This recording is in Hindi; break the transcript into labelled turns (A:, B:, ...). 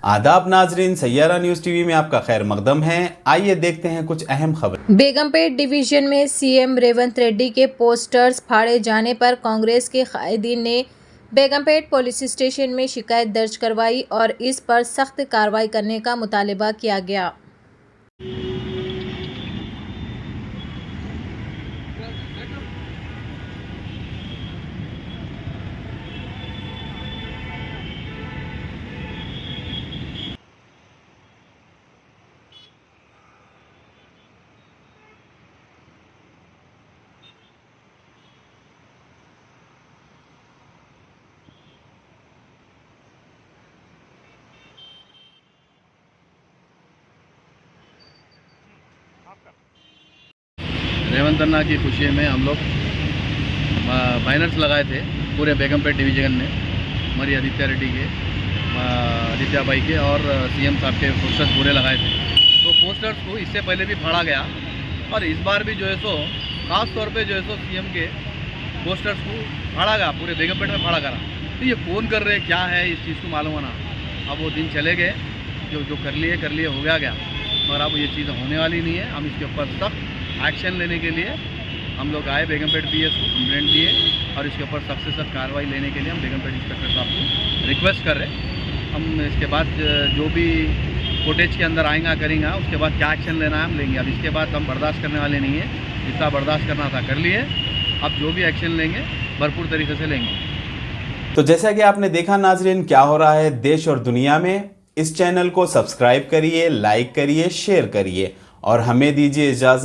A: आदाब नाजरीन, सैयारा न्यूज टीवी में आपका खैर मकदम है। आइए देखते हैं कुछ अहम खबर।
B: बेगमपेट डिवीजन में सीएम रेवंत रेड्डी के पोस्टर्स फाड़े जाने पर कांग्रेस के कायदीन ने बेगमपेट पुलिस स्टेशन में शिकायत दर्ज करवाई और इस पर सख्त कार्रवाई करने का मुतालबा किया गया।
C: रेवंत अन्ना की खुशी में हम लोग बैनर्स लगाए थे पूरे बेगमपेट डिवीजन में। हमारी आदित्य रेड्डी के, आदित्य भाई के और सीएम साहब के पोस्टर्स पूरे लगाए थे। तो पोस्टर्स को इससे पहले भी फाड़ा गया और इस बार भी जो है सो ख़ास तौर पे जो है सो सीएम के पोस्टर्स को फाड़ा गया, पूरे बेगमपेट में फाड़ा गया। तो ये कौन कर रहे, क्या है, इस चीज़ को मालूम होना। अब वो दिन चले गए, जो कर लिए हो गया, मगर अब ये चीज़ होने वाली नहीं है। हम इसके ऊपर सख्त एक्शन लेने के लिए हम लोग आए, बेगमपेट पीएस को कंप्लेंट दिए और इसके ऊपर सख्त से सख्त कार्रवाई लेने के लिए हम बेगमपेट इंस्पेक्टर साहब को रिक्वेस्ट कर रहे हैं। हम इसके बाद जो भी फुटेज के अंदर आएगा करेंगे, उसके बाद क्या एक्शन लेना है हम लेंगे। अब इसके बाद हम बर्दाश्त करने वाले नहीं हैं, जितना बर्दाश्त करना था कर लिए। अब जो भी एक्शन लेंगे भरपूर तरीके से लेंगे।
A: तो जैसा कि आपने देखा नाजरीन, क्या हो रहा है देश और दुनिया में। इस चैनल को सब्सक्राइब करिए, लाइक करिए, शेयर करिए और हमें दीजिए इजाज़त।